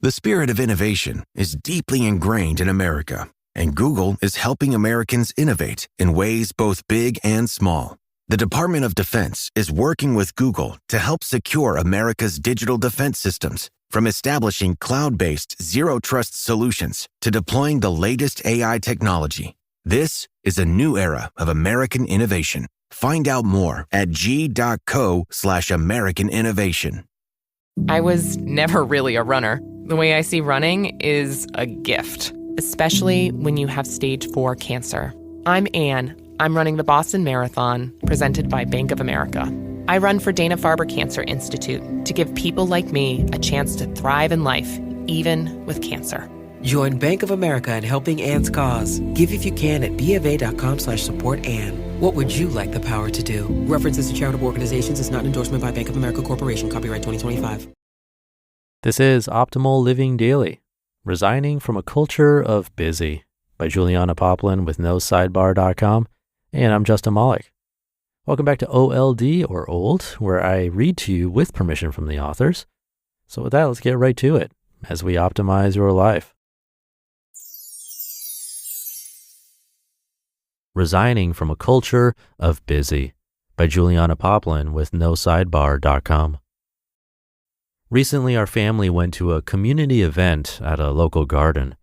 The spirit of innovation is deeply ingrained in America, and Google is helping Americans innovate in ways both big and small. The Department of Defense is working with Google to help secure America's digital defense systems, from establishing cloud-based zero-trust solutions to deploying the latest AI technology. This is a new era of American innovation. Find out more at g.co/American innovation. I was never really a runner. The way I see running is a gift, especially when you have stage 4 cancer. I'm Anne. I'm running the Boston Marathon, presented by Bank of America. I run for Dana-Farber Cancer Institute to give people like me a chance to thrive in life, even with cancer. Join Bank of America in helping Anne's cause. Give if you can at BofA.com/supportAnne. What would you like the power to do? References to charitable organizations is not an endorsement by Bank of America Corporation. Copyright 2025. This is Optimal Living Daily, Resigning from a Culture of Busy by Julianna Poplin with NoSidebar.com. And I'm Justin Malik. Welcome back to OLD, or Old, where I read to you with permission from the authors. So with that, let's get right to it as we optimize your life. Resigning from a Culture of Busy by Julianna Poplin with NoSidebar.com. Recently, our family went to a community event at a local garden.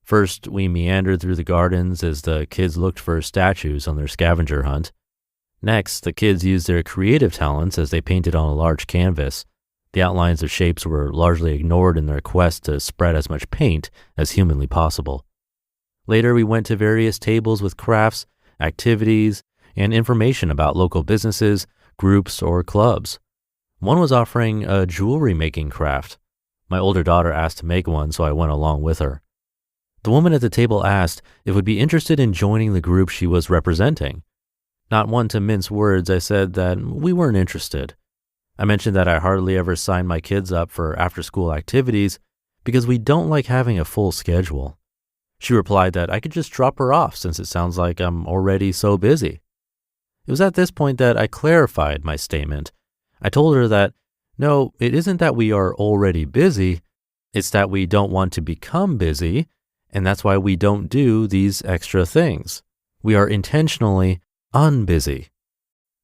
First, we meandered through the gardens as the kids looked for statues on their scavenger hunt. Next, the kids used their creative talents as they painted on a large canvas. The outlines of shapes were largely ignored in their quest to spread as much paint as humanly possible. Later, we went to various tables with crafts, activities, and information about local businesses, groups, or clubs. One was offering a jewelry making craft. My older daughter asked to make one, so I went along with her. The woman at the table asked if we'd be interested in joining the group she was representing. Not one to mince words, I said that we weren't interested. I mentioned that I hardly ever sign my kids up for after-school activities because we don't like having a full schedule. She replied that I could just drop her off since it sounds like I'm already so busy. It was at this point that I clarified my statement. I told her that, no, it isn't that we are already busy, it's that we don't want to become busy, and that's why we don't do these extra things. We are intentionally unbusy.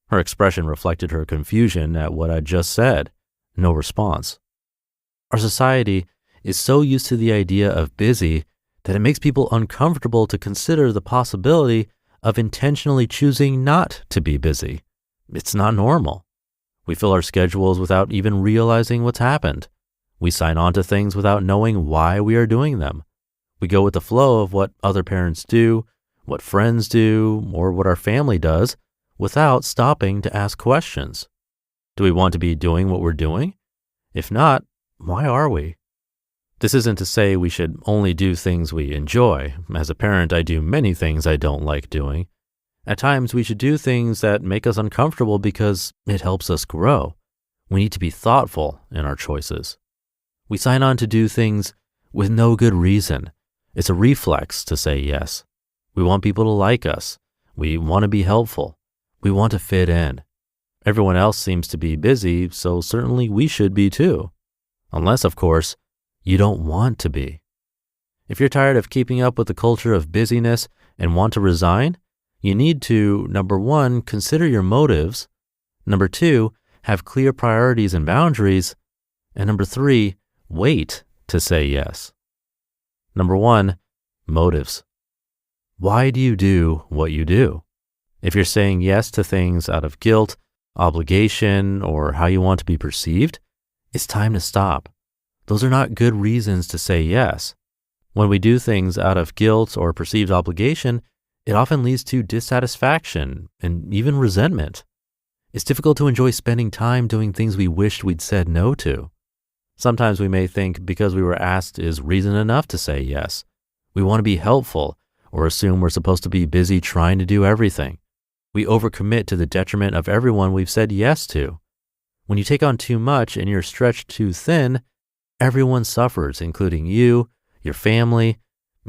Her expression reflected her confusion at what I just said. No response. Our society is so used to the idea of busy that it makes people uncomfortable to consider the possibility of intentionally choosing not to be busy. It's not normal. We fill our schedules without even realizing what's happened. We sign on to things without knowing why we are doing them. We go with the flow of what other parents do, what friends do, or what our family does, without stopping to ask questions. Do we want to be doing what we're doing? If not, why are we? This isn't to say we should only do things we enjoy. As a parent, I do many things I don't like doing. At times, we should do things that make us uncomfortable because it helps us grow. We need to be thoughtful in our choices. We sign on to do things with no good reason. It's a reflex to say yes. We want people to like us. We want to be helpful. We want to fit in. Everyone else seems to be busy, so certainly we should be too. Unless, of course, you don't want to be. If you're tired of keeping up with the culture of busyness and want to resign, you need to, number 1, consider your motives. Number 2, have clear priorities and boundaries. And number 3, wait to say yes. Number 1, motives. Why do you do what you do? If you're saying yes to things out of guilt, obligation, or how you want to be perceived, it's time to stop. Those are not good reasons to say yes. When we do things out of guilt or perceived obligation, it often leads to dissatisfaction and even resentment. It's difficult to enjoy spending time doing things we wished we'd said no to. Sometimes we may think because we were asked is reason enough to say yes. We want to be helpful or assume we're supposed to be busy trying to do everything. We overcommit to the detriment of everyone we've said yes to. When you take on too much and you're stretched too thin, everyone suffers, including you, your family,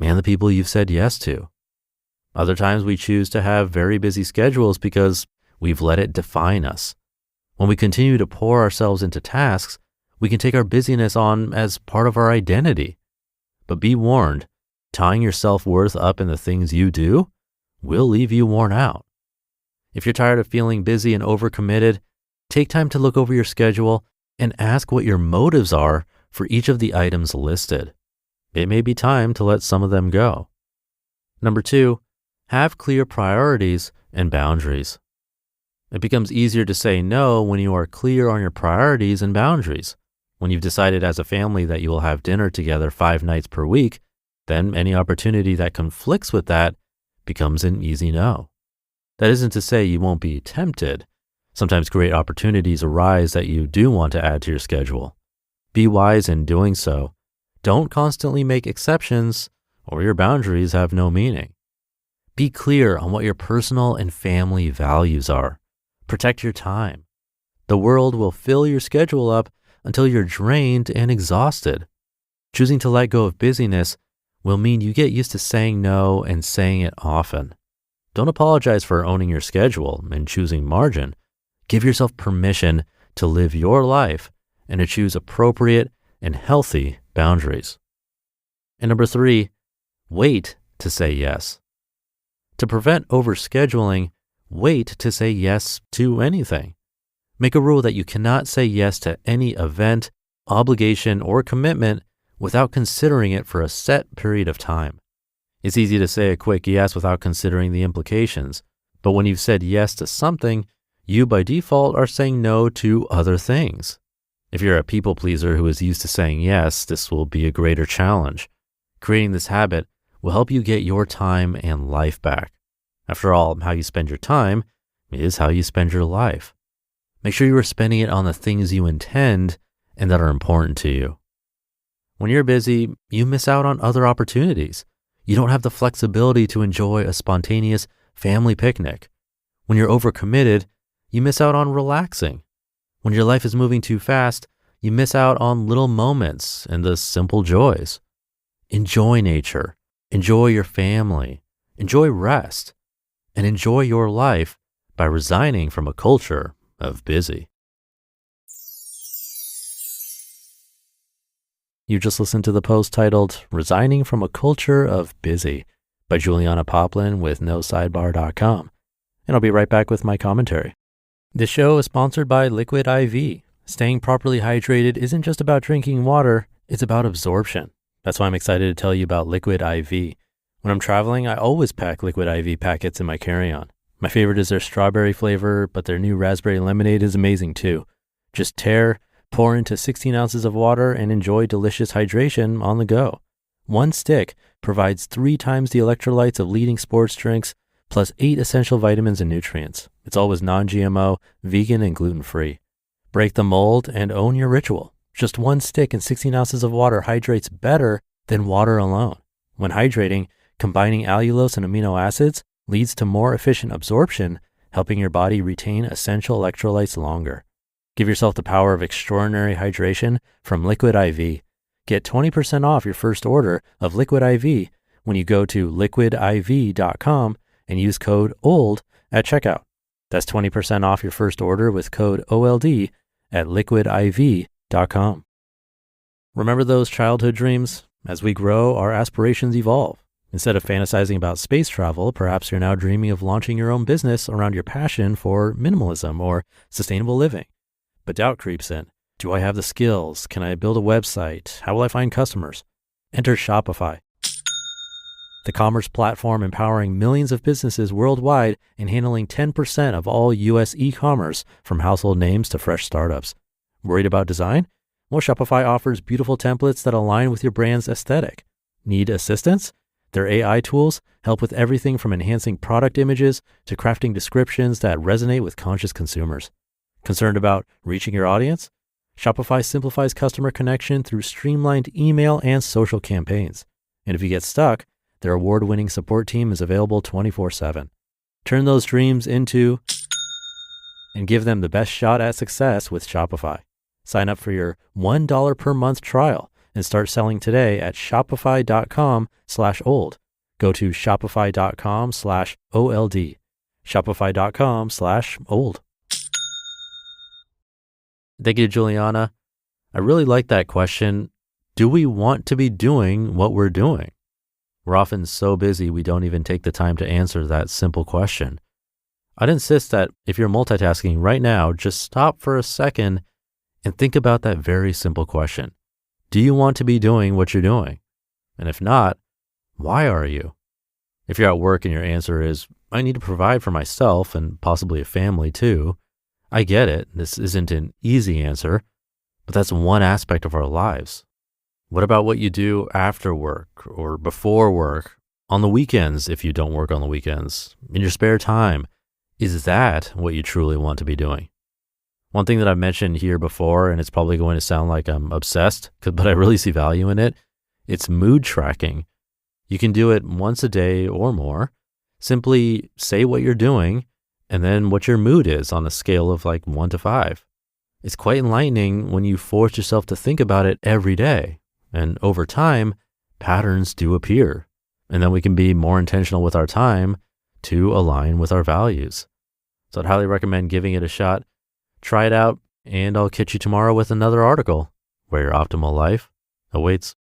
and the people you've said yes to. Other times we choose to have very busy schedules because we've let it define us. When we continue to pour ourselves into tasks, We can take our busyness on as part of our identity. But be warned, tying your self-worth up in the things you do will leave you worn out. If you're tired of feeling busy and overcommitted, take time to look over your schedule and ask what your motives are for each of the items listed. It may be time to let some of them go. Number 2, have clear priorities and boundaries. It becomes easier to say no when you are clear on your priorities and boundaries. When you've decided as a family that you will have dinner together 5 nights per week, then any opportunity that conflicts with that becomes an easy no. That isn't to say you won't be tempted. Sometimes great opportunities arise that you do want to add to your schedule. Be wise in doing so. Don't constantly make exceptions, or your boundaries have no meaning. Be clear on what your personal and family values are. Protect your time. The world will fill your schedule up until you're drained and exhausted. Choosing to let go of busyness will mean you get used to saying no and saying it often. Don't apologize for owning your schedule and choosing margin. Give yourself permission to live your life and to choose appropriate and healthy boundaries. And number 3, wait to say yes. To prevent overscheduling, wait to say yes to anything. Make a rule that you cannot say yes to any event, obligation, or commitment without considering it for a set period of time. It's easy to say a quick yes without considering the implications, but when you've said yes to something, you by default are saying no to other things. If you're a people pleaser who is used to saying yes, this will be a greater challenge. Creating this habit will help you get your time and life back. After all, how you spend your time is how you spend your life. Make sure you are spending it on the things you intend and that are important to you. When you're busy, you miss out on other opportunities. You don't have the flexibility to enjoy a spontaneous family picnic. When you're overcommitted, you miss out on relaxing. When your life is moving too fast, you miss out on little moments and the simple joys. Enjoy nature, enjoy your family, enjoy rest, and enjoy your life by resigning from a culture of busy. You just listened to the post titled Resigning from a Culture of Busy by Julianna Poplin with NoSidebar.com. And I'll be right back with my commentary. This show is sponsored by Liquid IV. Staying properly hydrated isn't just about drinking water, it's about absorption. That's why I'm excited to tell you about Liquid IV. When I'm traveling, I always pack Liquid IV packets in my carry-on. My favorite is their strawberry flavor, but their new raspberry lemonade is amazing too. Just pour into 16 ounces of water and enjoy delicious hydration on the go. One stick provides 3 times the electrolytes of leading sports drinks, plus 8 essential vitamins and nutrients. It's always non-GMO, vegan, and gluten-free. Break the mold and own your ritual. Just one stick and 16 ounces of water hydrates better than water alone. When hydrating, combining allulose and amino acids leads to more efficient absorption, helping your body retain essential electrolytes longer. Give yourself the power of extraordinary hydration from Liquid IV. Get 20% off your first order of Liquid IV when you go to liquidiv.com and use code OLD at checkout. That's 20% off your first order with code OLD at liquidiv.com. Remember those childhood dreams? As we grow, our aspirations evolve. Instead of fantasizing about space travel, perhaps you're now dreaming of launching your own business around your passion for minimalism or sustainable living. But doubt creeps in. Do I have the skills? Can I build a website? How will I find customers? Enter Shopify, the commerce platform empowering millions of businesses worldwide and handling 10% of all U.S. e-commerce, from household names to fresh startups. Worried about design? Well, Shopify offers beautiful templates that align with your brand's aesthetic. Need assistance? Their AI tools help with everything from enhancing product images to crafting descriptions that resonate with conscious consumers. Concerned about reaching your audience? Shopify simplifies customer connection through streamlined email and social campaigns. And if you get stuck, their award-winning support team is available 24/7. Turn those dreams into and give them the best shot at success with Shopify. Sign up for your $1 per month trial and start selling today at shopify.com/old. Go to shopify.com/OLD. Shopify.com/old. Thank you, Julianna. I really like that question. Do we want to be doing what we're doing? We're often so busy we don't even take the time to answer that simple question. I'd insist that if you're multitasking right now, just stop for a second and think about that very simple question. Do you want to be doing what you're doing? And if not, why are you? If you're at work and your answer is, I need to provide for myself and possibly a family too, I get it. This isn't an easy answer, but that's one aspect of our lives. What about what you do after work or before work, on the weekends if you don't work on the weekends, in your spare time? Is that what you truly want to be doing? One thing that I've mentioned here before, and it's probably going to sound like I'm obsessed, but I really see value in it, it's mood tracking. You can do it once a day or more. Simply say what you're doing and then what your mood is on a scale of like 1 to 5. It's quite enlightening when you force yourself to think about it every day. And over time, patterns do appear. And then we can be more intentional with our time to align with our values. So I'd highly recommend giving it a shot. Try it out, and I'll catch you tomorrow with another article where your optimal life awaits.